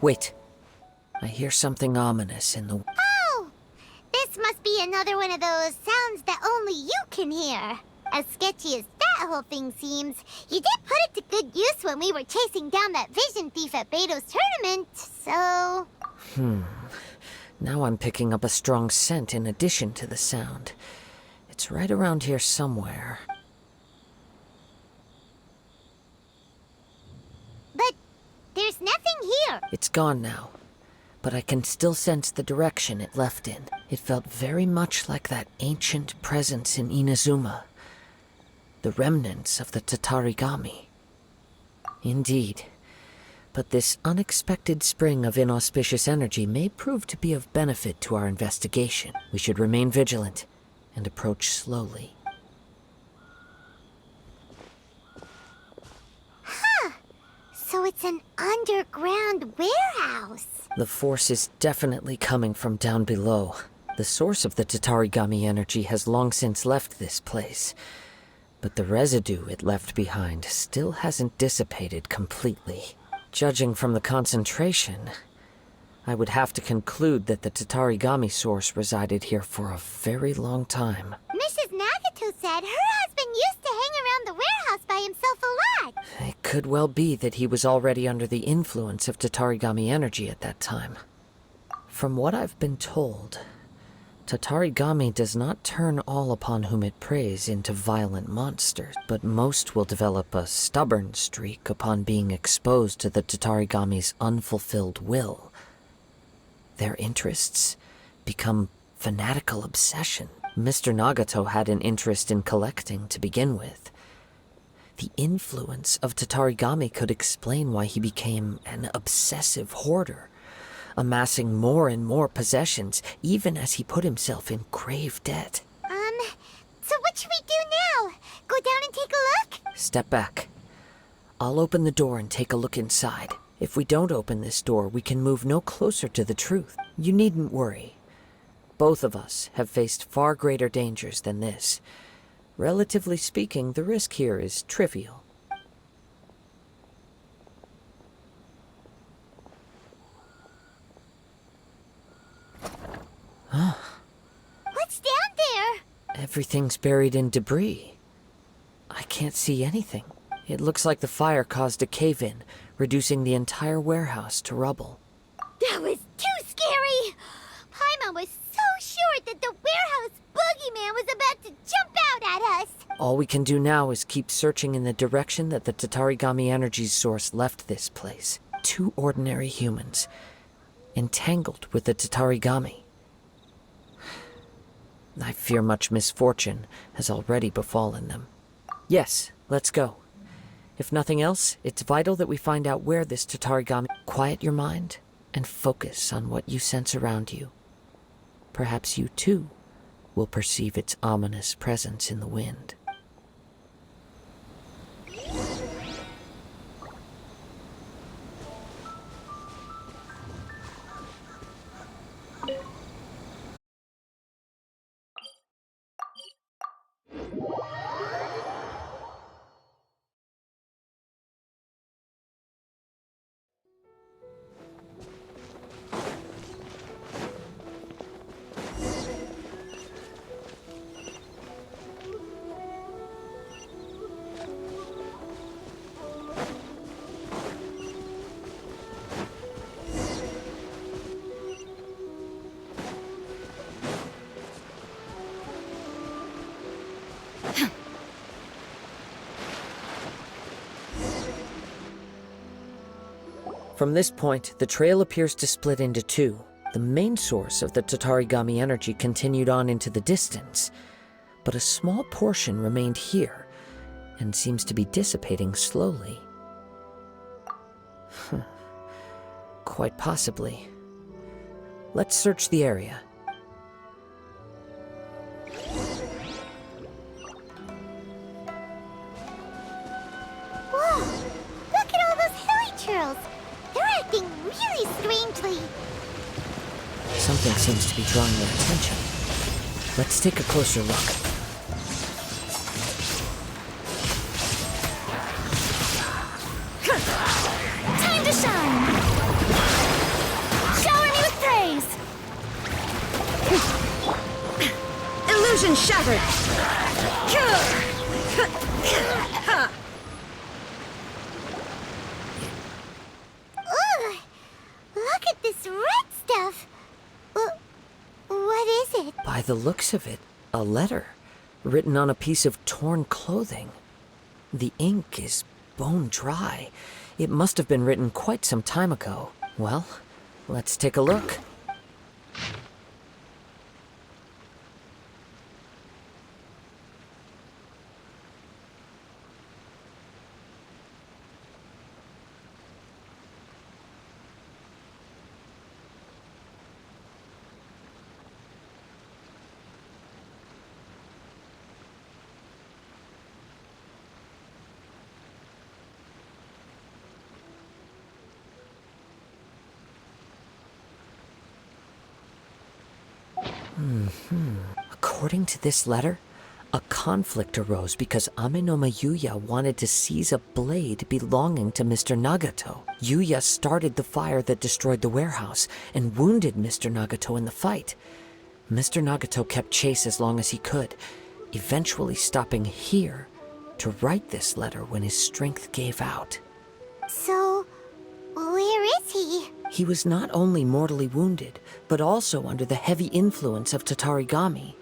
Wait. I hear something ominous in the... Oh! This must be another one of those sounds that only you can hear. As sketchy as that whole thing seems, you did put it to good use when we were chasing down that vision thief at Beto's tournament, so... Now I'm picking up a strong scent in addition to the sound. It's right around here somewhere. But there's nothing here. It's gone now, but I can still sense the direction it left in. It felt very much like that ancient presence in Inazuma. The remnants of the Tatarigami. Indeed. But this unexpected spring of inauspicious energy may prove to be of benefit to our investigation. We should remain vigilant and approach slowly. Huh. So it's an underground warehouse. The force is definitely coming from down below. The source of the Tatarigami energy has long since left this place. But the residue it left behind still hasn't dissipated completely. Judging from the concentration, I would have to conclude that the Tatarigami source resided here for a very long time. Mrs. Nagato said her husband used to hang around the warehouse by himself a lot. It could well be that he was already under the influence of Tatarigami energy at that time. From what I've been told, Tatarigami does not turn all upon whom it preys into violent monsters, but most will develop a stubborn streak upon being exposed to the Tatarigami's unfulfilled will. Their interests become fanatical obsession. Mr. Nagato had an interest in collecting to begin with. The influence of Tatarigami could explain why he became an obsessive hoarder, amassing more and more possessions, even as he put himself in grave debt. So what should we do now? Go down and take a look? Step back. I'll open the door and take a look inside. If we don't open this door, we can move no closer to the truth. You needn't worry. Both of us have faced far greater dangers than this. Relatively speaking, the risk here is trivial. What's down there? Everything's buried in debris. I can't see anything. It looks like the fire caused a cave-in, reducing the entire warehouse to rubble. That was too scary! Paimon was so sure that the warehouse boogeyman was about to jump out at us! All we can do now is keep searching in the direction that the Tatarigami energy source left this place. Two ordinary humans, entangled with the Tatarigami. I fear much misfortune has already befallen them. Yes, let's go. If nothing else, it's vital that we find out where this Tatarigami... Quiet your mind and focus on what you sense around you. Perhaps you too will perceive its ominous presence in the wind. From this point, the trail appears to split into two. The main source of the Tatarigami energy continued on into the distance, but a small portion remained here, and seems to be dissipating slowly. Quite possibly. Let's search the area. Whoa! Look at all those hilly churls! They're acting really strangely. Something seems to be drawing their attention. Let's take a closer look. Time to shine! Illusion shattered! Ugh! Look at this red stuff! What is it? By the looks of it, a letter written on a piece of torn clothing. The ink is bone dry. It must have been written quite some time ago. Well, let's take a look. According to this letter, a conflict arose because Amenoma Yuya wanted to seize a blade belonging to Mr. Nagato. Yuya started the fire that destroyed the warehouse and wounded Mr. Nagato in the fight. Mr. Nagato kept chase as long as he could, eventually stopping here to write this letter when his strength gave out. So, where is he? He was not only mortally wounded, but also under the heavy influence of Tatarigami.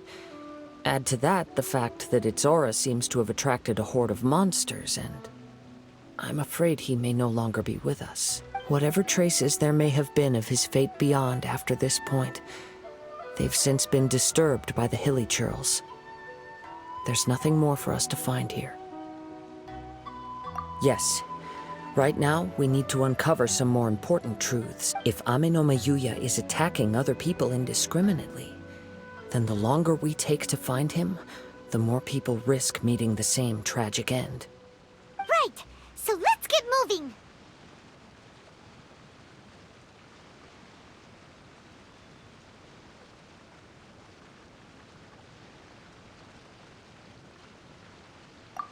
Add to that the fact that its aura seems to have attracted a horde of monsters, and I'm afraid he may no longer be with us. Whatever traces there may have been of his fate beyond after this point, they've since been disturbed by the hilly churls. There's nothing more for us to find here. Yes. Right now, we need to uncover some more important truths. If Amenoma Yuya is attacking other people indiscriminately, then the longer we take to find him, the more people risk meeting the same tragic end. Right! So let's get moving!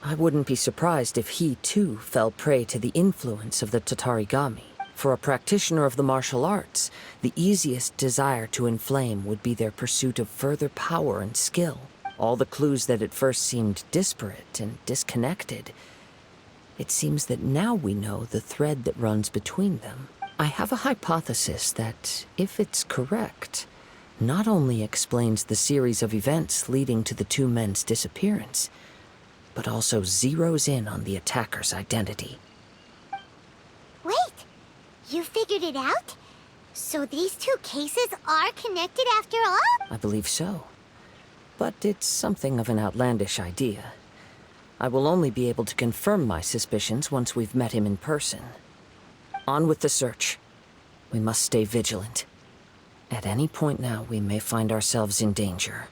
I wouldn't be surprised if he, too, fell prey to the influence of the Tatarigami. For a practitioner of the martial arts, the easiest desire to inflame would be their pursuit of further power and skill. All the clues that at first seemed disparate and disconnected, it seems that now we know the thread that runs between them. I have a hypothesis that, if it's correct, not only explains the series of events leading to the two men's disappearance, but also zeroes in on the attacker's identity. Wait! You figured it out? So these two cases are connected after all? I believe so. But it's something of an outlandish idea. I will only be able to confirm my suspicions once we've met him in person. On with the search. We must stay vigilant. At any point now, we may find ourselves in danger.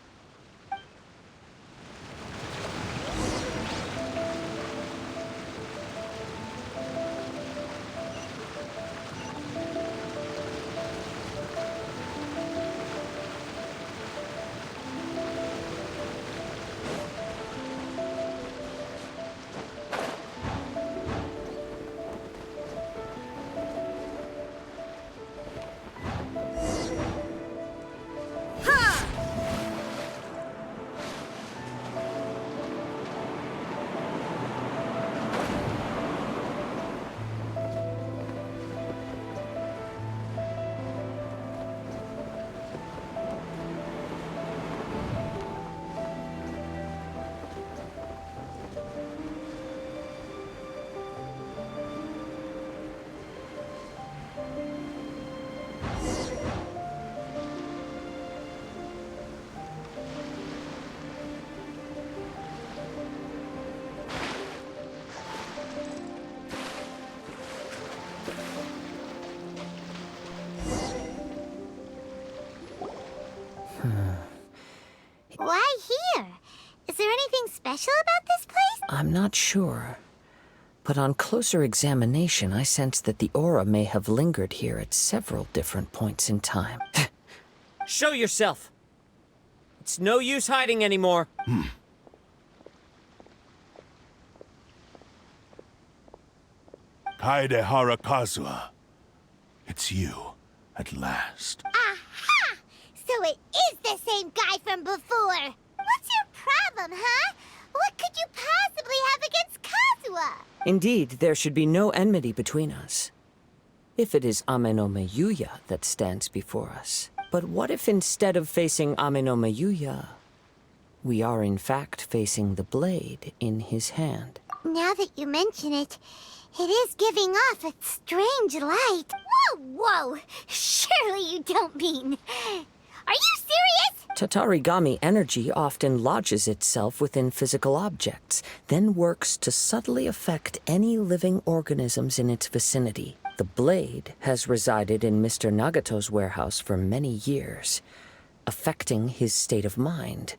Why here? Is there anything special about this place? I'm not sure. But on closer examination, I sense that the aura may have lingered here at several different points in time. Show yourself! It's no use hiding anymore. Kaedehara Kazuha. It's you, at last. Aha! So it is the Indeed, there should be no enmity between us. If it is Ame no Miyuya that stands before us. But what if instead of facing Ame no Miyuya, we are in fact facing the blade in his hand? Now that you mention it, it is giving off a strange light. Whoa, whoa! Surely you don't mean... Are you serious? Tatarigami energy often lodges itself within physical objects, then works to subtly affect any living organisms in its vicinity. The blade has resided in Mr. Nagato's warehouse for many years, affecting his state of mind,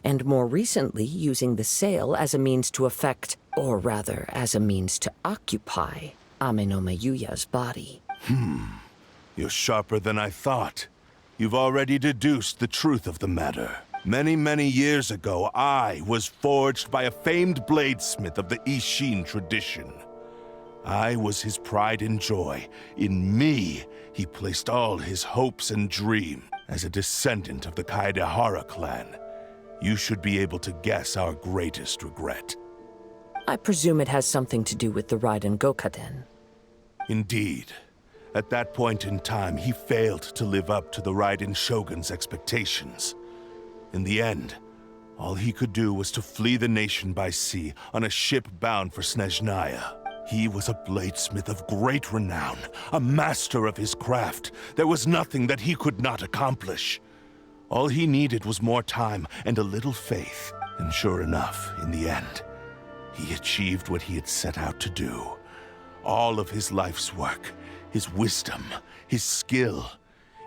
and more recently using the sale as a means to affect, or rather, as a means to occupy, Ame no Miyuya's body. You're sharper than I thought. You've already deduced the truth of the matter. Many, many years ago, I was forged by a famed bladesmith of the Ishin tradition. I was his pride and joy. In me, he placed all his hopes and dreams. As a descendant of the Kaedehara clan, you should be able to guess our greatest regret. I presume it has something to do with the Raiden Gokaden. Indeed. At that point in time, he failed to live up to the Raiden Shogun's expectations. In the end, all he could do was to flee the nation by sea on a ship bound for Snezhnaya. He was a bladesmith of great renown, a master of his craft. There was nothing that he could not accomplish. All he needed was more time and a little faith. And sure enough, in the end, he achieved what he had set out to do. All of his life's work, his wisdom, his skill,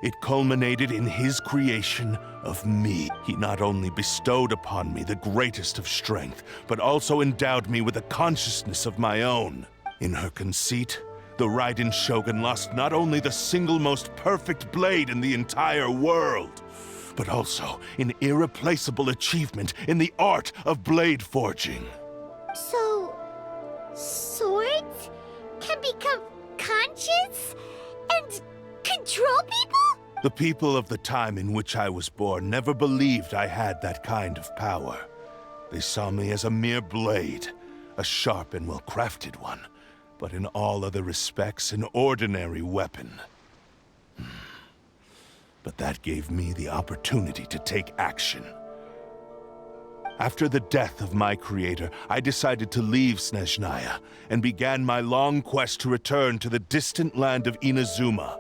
it culminated in his creation of me. He not only bestowed upon me the greatest of strength, but also endowed me with a consciousness of my own. In her conceit, the Raiden Shogun lost not only the single most perfect blade in the entire world, but also an irreplaceable achievement in the art of blade forging. So... swords can become conscious and control people? The people of the time in which I was born never believed I had that kind of power. They saw me as a mere blade, a sharp and well-crafted one, but in all other respects an ordinary weapon. But that gave me the opportunity to take action. After the death of my creator, I decided to leave Snezhnaya and began my long quest to return to the distant land of Inazuma.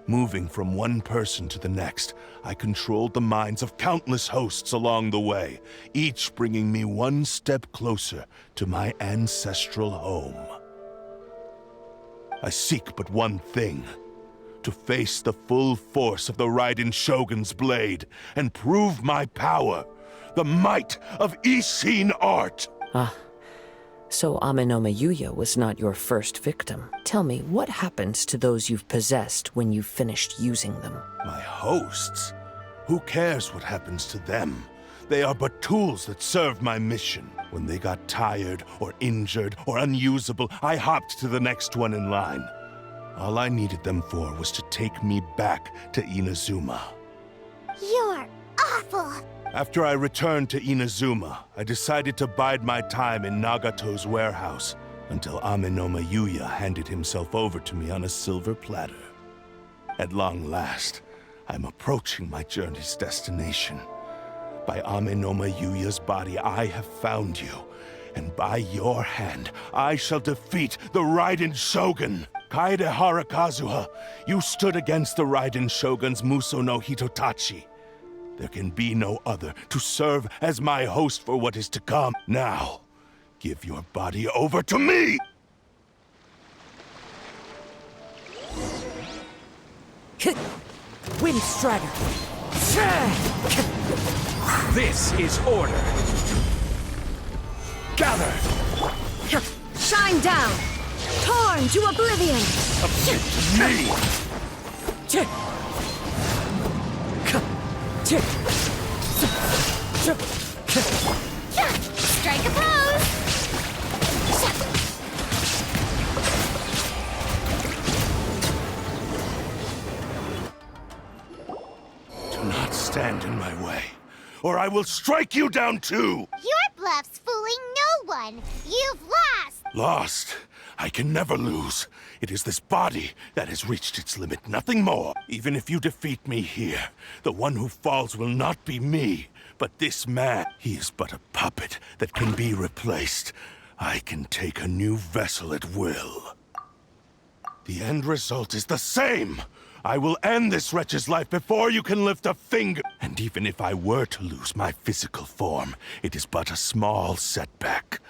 Moving from one person to the next, I controlled the minds of countless hosts along the way, each bringing me one step closer to my ancestral home. I seek but one thing: to face the full force of the Raiden Shogun's blade and prove my power. The might of Ishin art! So Ame no Miyuya was not your first victim. Tell me, what happens to those you've possessed when you've finished using them? My hosts? Who cares what happens to them? They are but tools that serve my mission. When they got tired, or injured, or unusable, I hopped to the next one in line. All I needed them for was to take me back to Inazuma. You're awful! After I returned to Inazuma, I decided to bide my time in Nagato's warehouse until Ame no Miyuya handed himself over to me on a silver platter. At long last, I'm approaching my journey's destination. By Ame no Miyuya's body, I have found you, and by your hand, I shall defeat the Raiden Shogun! Kaedehara Kazuha, you stood against the Raiden Shogun's Muso no Hitotachi. There can be no other to serve as my host for what is to come. Now, give your body over to me! Wind Strider! This is order. Gather! Shine down! Torn to oblivion! Me! Strike a pose! Do not stand in my way, or I will strike you down too! Your bluff's fooling no one! You've lost! Lost. I can never lose. It is this body that has reached its limit, nothing more. Even if you defeat me here, the one who falls will not be me, but this man. He is but a puppet that can be replaced. I can take a new vessel at will. The end result is the same. I will end this wretch's life before you can lift a finger. And even if I were to lose my physical form, it is but a small setback.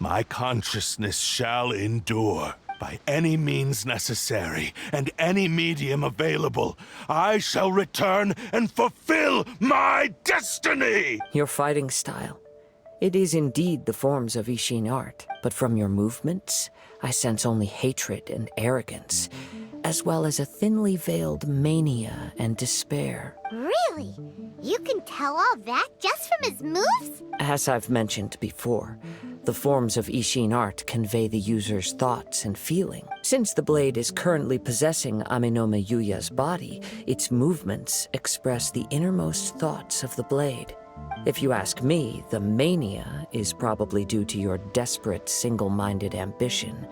My consciousness shall endure. By any means necessary, and any medium available, I shall return and fulfill my destiny! Your fighting style. It is indeed the forms of Ishin art, but from your movements, I sense only hatred and arrogance, as well as a thinly veiled mania and despair. Really? You can tell all that just from his moves? As I've mentioned before, the forms of Ishin art convey the user's thoughts and feeling. Since the blade is currently possessing Aminome Yuya's body, its movements express the innermost thoughts of the blade. If you ask me, the mania is probably due to your desperate, single-minded ambition.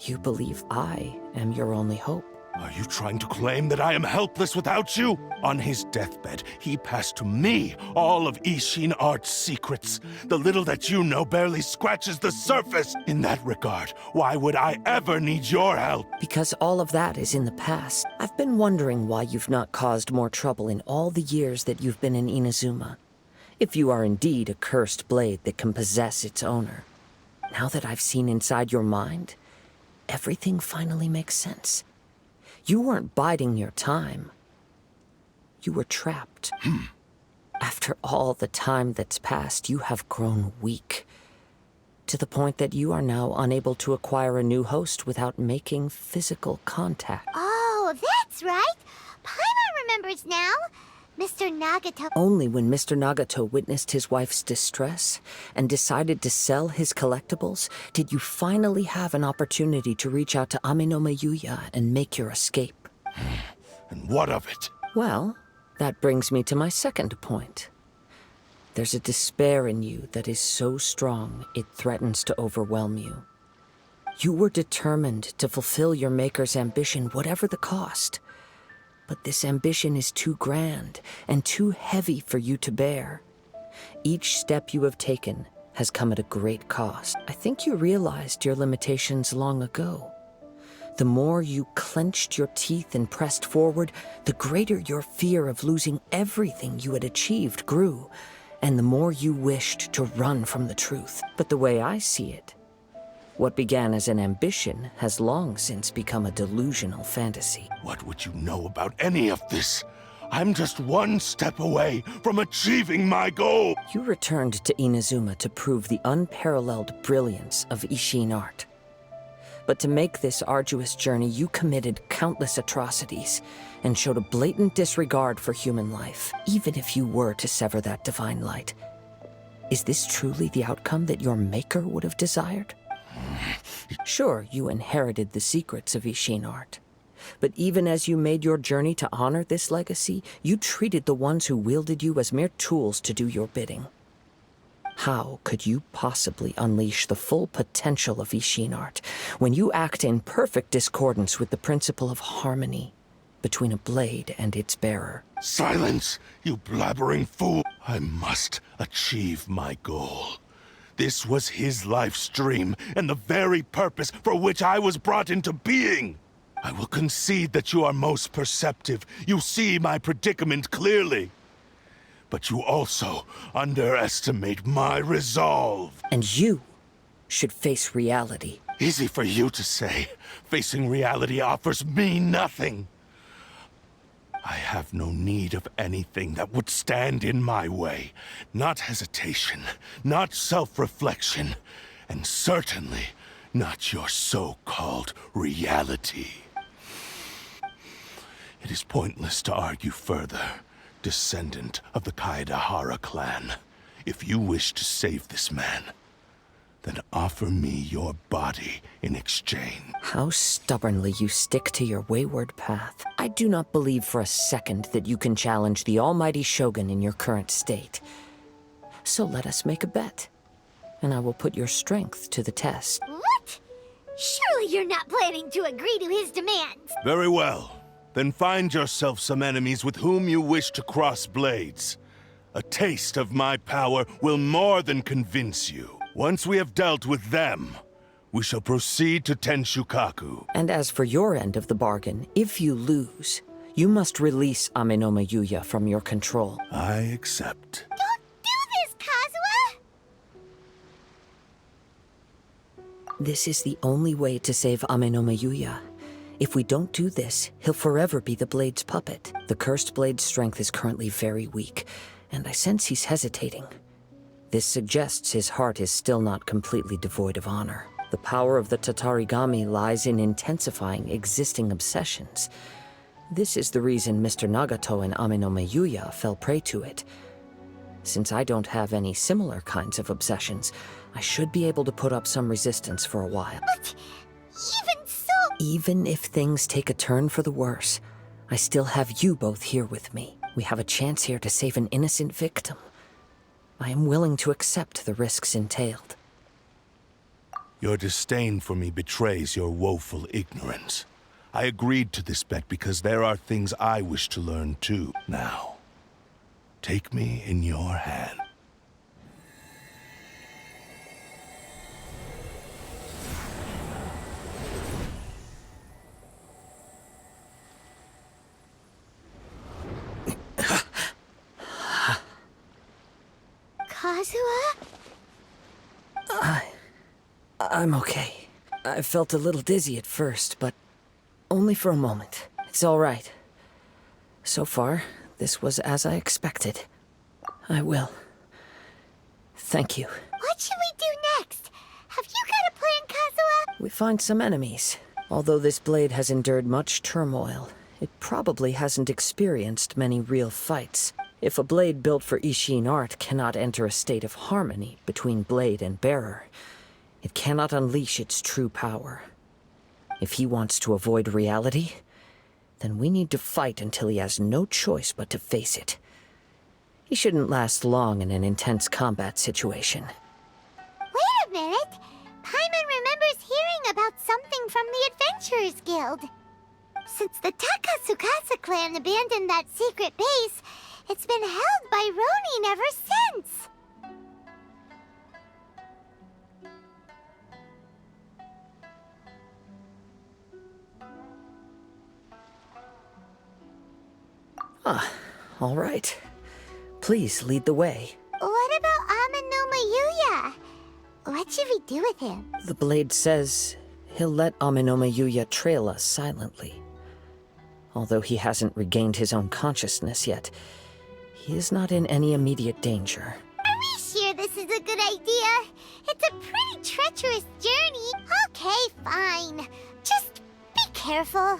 You believe I am your only hope. Are you trying to claim that I am helpless without you? On his deathbed, he passed to me all of Ishin art's secrets. The little that you know barely scratches the surface. In that regard, why would I ever need your help? Because all of that is in the past. I've been wondering why you've not caused more trouble in all the years that you've been in Inazuma. If you are indeed a cursed blade that can possess its owner. Now that I've seen inside your mind, everything finally makes sense. You weren't biding your time. You were trapped. After all the time that's passed, you have grown weak. To the point that you are now unable to acquire a new host without making physical contact. Oh, that's right. Paimon remembers now. Mr. Nagato. Only when Mr. Nagato witnessed his wife's distress and decided to sell his collectibles did you finally have an opportunity to reach out to Aminome Yuya and make your escape. And what of it? Well, that brings me to my second point. There's a despair in you that is so strong it threatens to overwhelm you. You were determined to fulfill your maker's ambition, whatever the cost. But this ambition is too grand and too heavy for you to bear. Each step you have taken has come at a great cost. I think you realized your limitations long ago. The more you clenched your teeth and pressed forward, the greater your fear of losing everything you had achieved grew, and the more you wished to run from the truth. But the way I see it, what began as an ambition has long since become a delusional fantasy. What would you know about any of this? I'm just one step away from achieving my goal. You returned to Inazuma to prove the unparalleled brilliance of Ishin art. But to make this arduous journey, you committed countless atrocities and showed a blatant disregard for human life, even if you were to sever that divine light. Is this truly the outcome that your maker would have desired? Sure, you inherited the secrets of Ishin art. But even as you made your journey to honor this legacy, you treated the ones who wielded you as mere tools to do your bidding. How could you possibly unleash the full potential of Ishin art when you act in perfect discordance with the principle of harmony between a blade and its bearer? Silence, you blabbering fool! I must achieve my goal. This was his life's dream, and the very purpose for which I was brought into being. I will concede that you are most perceptive. You see my predicament clearly. But you also underestimate my resolve. And you should face reality. Easy for you to say. Facing reality offers me nothing. I have no need of anything that would stand in my way. Not hesitation, not self-reflection, and certainly not your so-called reality. It is pointless to argue further, descendant of the Kaedehara clan. If you wish to save this man, then offer me your body in exchange. How stubbornly you stick to your wayward path. I do not believe for a second that you can challenge the almighty Shogun in your current state. So let us make a bet. and I will put your strength to the test. What? Surely you're not planning to agree to his demands. Very well. Then find yourself some enemies with whom you wish to cross blades. A taste of my power will more than convince you. Once we have dealt with them, we shall proceed to Tenshukaku. And as for your end of the bargain, if you lose, you must release Amenoma Yuya from your control. I accept. Don't do this, Kazuha! This is the only way to save Amenoma Yuya. If we don't do this, he'll forever be the Blade's puppet. The Cursed Blade's strength is currently very weak, and I sense he's hesitating. This suggests his heart is still not completely devoid of honor. The power of the Tatarigami lies in intensifying existing obsessions. This is the reason Mr. Nagato and Amenoma Yuya fell prey to it. Since I don't have any similar kinds of obsessions, I should be able to put up some resistance for a while. But even so... Even if things take a turn for the worse, I still have you both here with me. We have a chance here to save an innocent victim. I am willing to accept the risks entailed. Your disdain for me betrays your woeful ignorance. I agreed to this bet because there are things I wish to learn too. Now, take me in your hand. Kazuha? I'm okay. I felt a little dizzy at first, but only for a moment. It's all right. So far, this was as I expected. I will. Thank you. What should we do next? Have you got a plan, Kazuha? We find some enemies. Although this blade has endured much turmoil, it probably hasn't experienced many real fights. If a blade built for Ishin art cannot enter a state of harmony between blade and bearer, it cannot unleash its true power. If he wants to avoid reality, then we need to fight until he has no choice but to face it. He shouldn't last long in an intense combat situation. Wait a minute! Paimon remembers hearing about something from the Adventurers Guild. Since the Takasukasa clan abandoned that secret base, it's been held by Ronin ever since. All right. Please lead the way. What about Amenoma Yuya? What should we do with him? The blade says he'll let Amenoma Yuya trail us silently. Although he hasn't regained his own consciousness yet, he is not in any immediate danger. Are we sure this is a good idea? It's a pretty treacherous journey. Okay, fine. Just be careful.